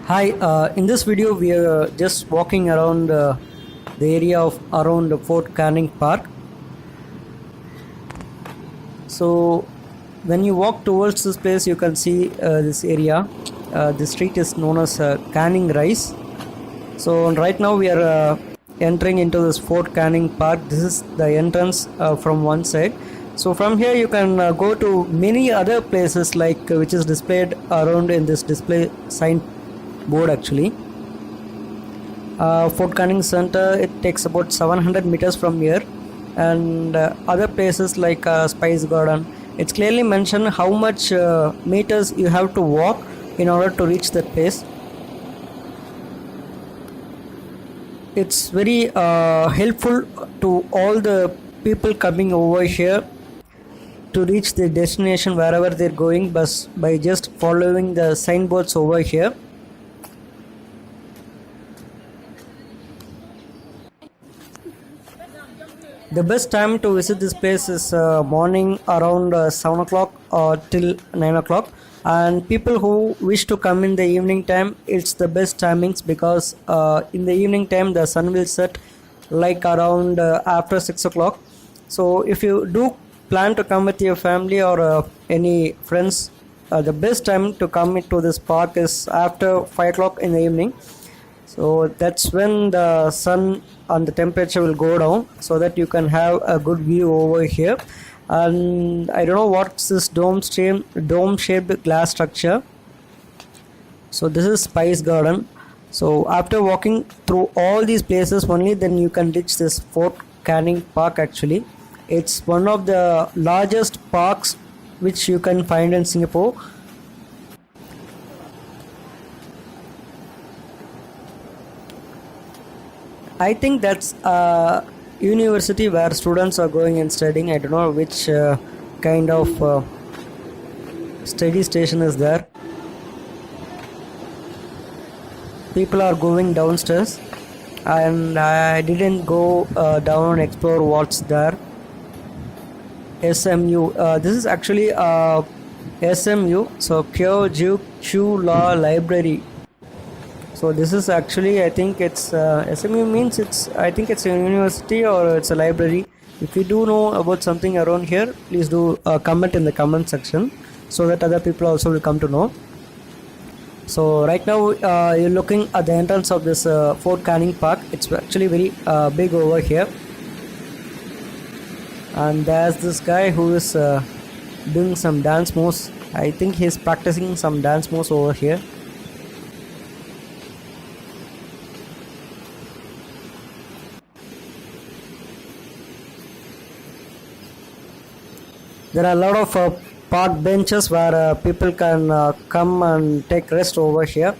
Hi, in this video we are just walking around the area of around Fort Canning Park. So when you walk towards this place you can see this area. The street is known as Canning Rise. So right now we are entering into this Fort Canning Park. This is the entrance from one side. So from here you can go to many other places like which is displayed around in this display sign board actually. Fort Canning Center, it takes about 700 meters from here, and other places like Spice Garden, it's clearly mentioned how much meters you have to walk in order to reach that place. It's very helpful to all the people coming over here to reach their destination wherever they're going by just following the signboards over here. The best time to visit this place is morning around 7 o'clock or till 9 o'clock, and people who wish to come in the evening time, it's the best timings because in the evening time the sun will set like around after 6 o'clock. So if you do plan to come with your family or any friends, the best time to come into this park is after 5 o'clock in the evening. So that's when the sun and the temperature will go down so that you can have a good view over here. And I don't know what's this dome shaped glass structure. So this is Spice Garden. So after walking through all these places only, then you can reach this Fort Canning Park actually. It's one of the largest parks which you can find in Singapore. I think that's a university where students are going and studying. I don't know which kind of study station is there. People are going downstairs, and I didn't go down and explore what's there. SMU. This is actually SMU, so Kyo Juk Chu Law Library. So this is actually, I think it's SMU means I think it's a university or it's a library. If you do know about something around here, please do comment in the comment section so that other people also will come to know. So right now you're looking at the entrance of this Fort Canning Park. It's actually very big over here. And there's this guy who is doing some dance moves. I think he's practicing some dance moves over here. There are a lot of park benches where people can come and take rest over here.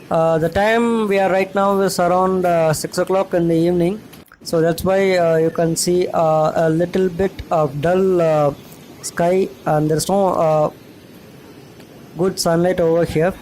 The time we are right now is around 6 o'clock in the evening, so that's why you can see a little bit of dull sky, and there's no good sunlight over here,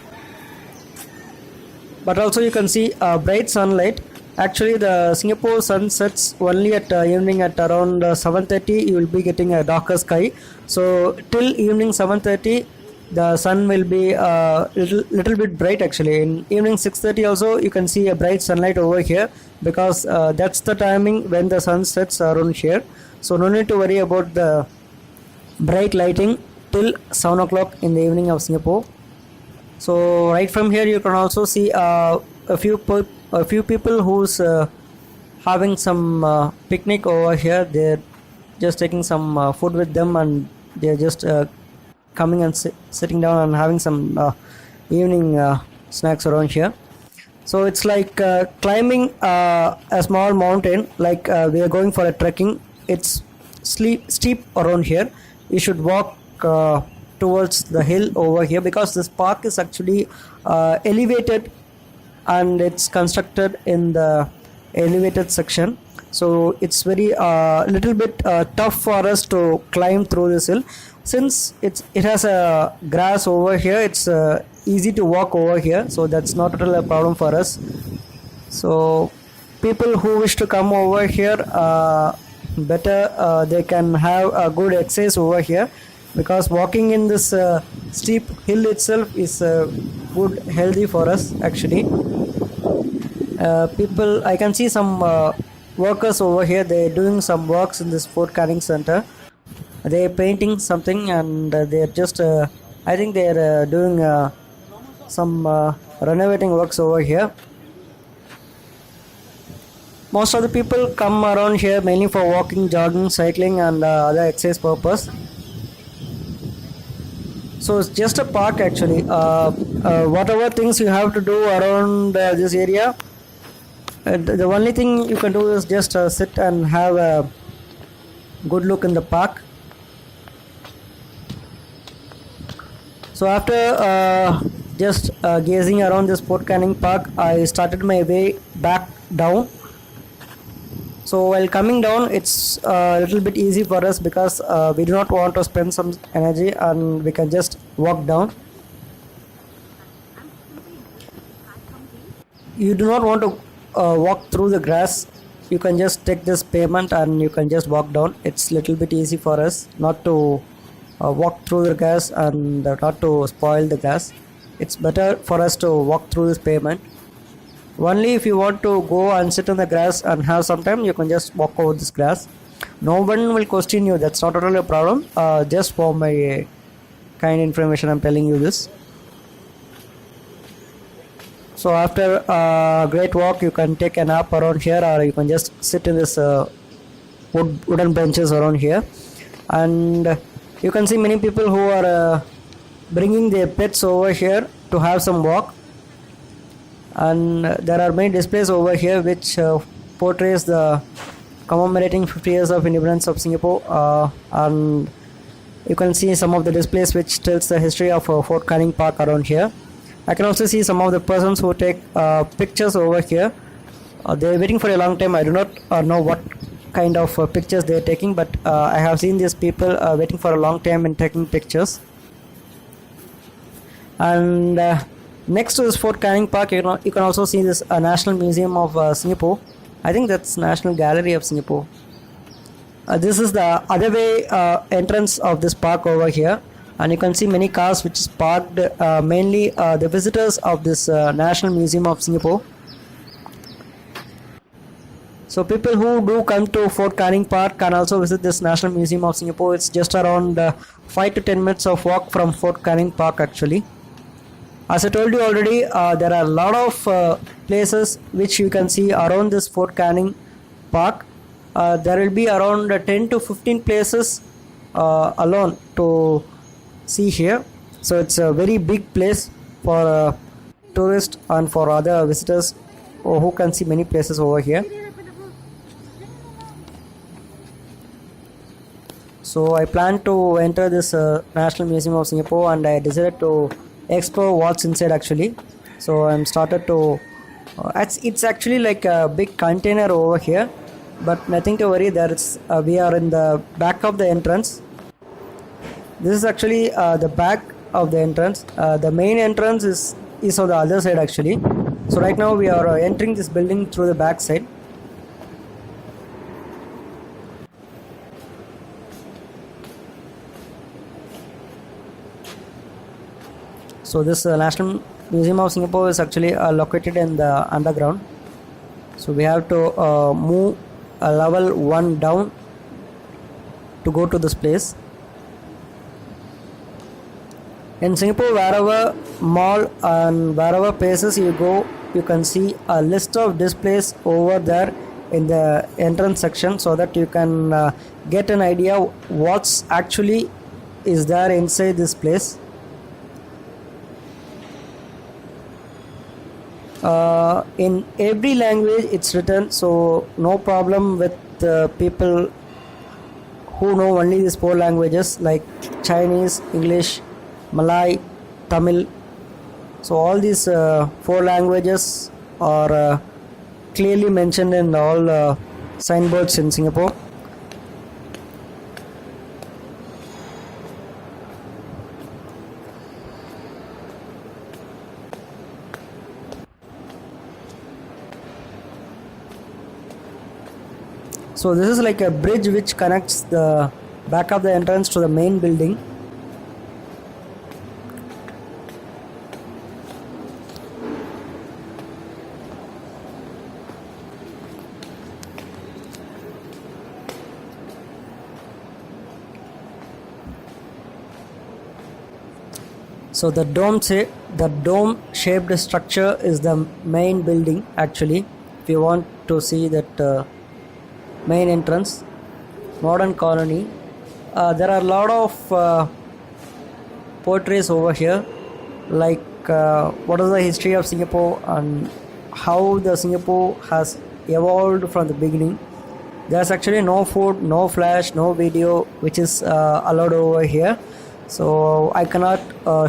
but also you can see bright sunlight. Actually, the Singapore sun sets only at evening at around 7:30. You will be getting a darker sky. So till evening 7:30, the sun will be little bit bright. Actually, in evening 6:30 also you can see a bright sunlight over here because that's the timing when the sun sets around here. So no need to worry about the bright lighting till 7 o'clock in the evening of Singapore. So right from here you can also see a few people who's having some picnic over here. They're just taking some food with them, and they're just coming and sitting down and having some evening snacks around here. So it's like climbing a small mountain, like we are going for a trekking. It's steep around here. You should walk towards the hill over here because this park is actually elevated, and it's constructed in the elevated section, so it's very little bit tough for us to climb through this hill. Since it has a grass over here, it's easy to walk over here, so that's not at all a problem for us. So people who wish to come over here, better they can have a good exercise over here because walking in this steep hill itself is good, healthy for us actually. People, I can see some workers over here. They're doing some works in this Fort Canning Center. They're painting something, and they're just I think they're doing some renovating works over here. Most of the people come around here mainly for walking, jogging, cycling, and other exercise purpose. So it's just a park actually. Whatever things you have to do around this area, the only thing you can do is just sit and have a good look in the park. So after just gazing around this Fort Canning Park, I started my way back down. So while coming down, it's a little bit easy for us because we do not want to spend some energy, and we can just walk down. You do not want to walk through the grass. You can just take this pavement and you can just walk down. It's little bit easy for us not to walk through the grass and not to spoil the grass. It's better for us to walk through this pavement. Only if you want to go and sit on the grass and have some time, you can just walk over this grass. No one will question you. That's not at all a problem. Just for my kind information, I'm telling you this. So after a great walk, you can take a nap around here, or you can just sit in this wooden benches around here. And you can see many people who are bringing their pets over here to have some walk. And there are many displays over here which portrays the commemorating 50 years of independence of Singapore, and you can see some of the displays which tells the history of Fort Canning Park around here. I can also see some of the persons who take pictures over here. They're waiting for a long time. I do not know what kind of pictures they're taking, but I have seen these people waiting for a long time and taking pictures. And next to this Fort Canning Park, you can also see this National Museum of Singapore. I think that's National Gallery of Singapore. This is the other way entrance of this park over here, and you can see many cars which is parked, mainly the visitors of this National Museum of Singapore. So people who do come to Fort Canning Park can also visit this National Museum of Singapore. It's just around 5 to 10 minutes of walk from Fort Canning Park actually. As I told you already, there are a lot of places which you can see around this Fort Canning Park. There will be around 10 to 15 places alone to see here. So it's a very big place for tourists and for other visitors who can see many places over here. So I plan to enter this National Museum of Singapore, and I decided to explore what's inside actually. So I'm started to it's actually like a big container over here, but nothing to worry. There's we are in the back of the entrance. This is actually the back of the entrance. The main entrance is on the other side actually. So right now we are entering this building through the back side. So this National Museum of Singapore is actually located in the underground. So we have to move a level 1 down to go to this place. In Singapore, wherever mall and wherever places you go, you can see a list of displays over there in the entrance section, so that you can get an idea what's actually is there inside this place. In every language it's written, so no problem with people who know only these 4 languages like Chinese, English, Malay, Tamil. So all these 4 languages are clearly mentioned in all signboards in Singapore. So this is like a bridge which connects the back of the entrance to the main building. So the dome shaped structure is the main building actually. If you want to see that main entrance, modern colony, there are a lot of portraits over here, like what is the history of Singapore and how the Singapore has evolved from the beginning. There's actually no food, no flash, no video which is allowed over here, so I cannot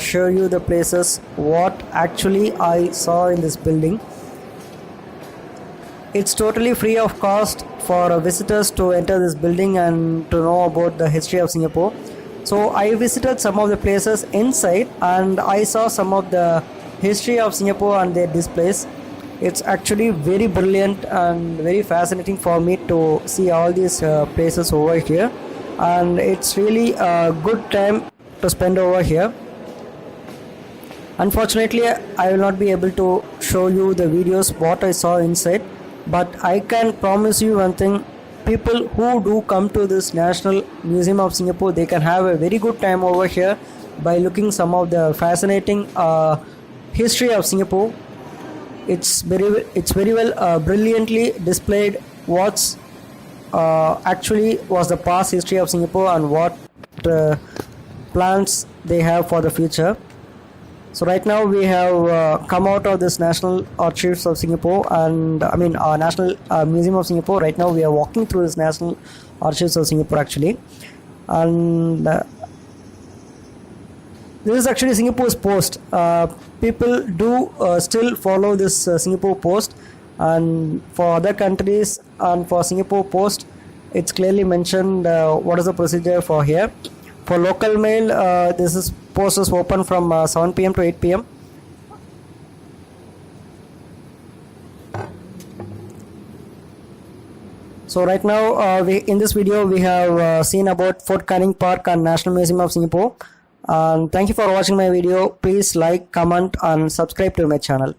show you the places what actually I saw in this building. It's totally free of cost for visitors to enter this building and to know about the history of Singapore. So I visited some of the places inside and I saw some of the history of Singapore and their displays. It's actually very brilliant and very fascinating for me to see all these places over here, and it's really a good time to spend over here. Unfortunately, I will not be able to show you the videos what I saw inside, but I can promise you one thing: people who do come to this National Museum of Singapore, they can have a very good time over here by looking some of the fascinating history of Singapore. It's very well brilliantly displayed what's actually was the past history of Singapore and what plans they have for the future. So right now we have come out of this National Archives of Singapore, and I mean National Museum of Singapore. Right now we are walking through this National Archives of Singapore actually, and this is actually Singapore's post. People do still follow this Singapore post, and for other countries and for Singapore post, it's clearly mentioned what is the procedure for here. For local mail, this is post is open from 7 p.m. to 8 p.m. So right now, in this video, we have seen about Fort Canning Park and National Museum of Singapore. And thank you for watching my video. Please like, comment, and subscribe to my channel.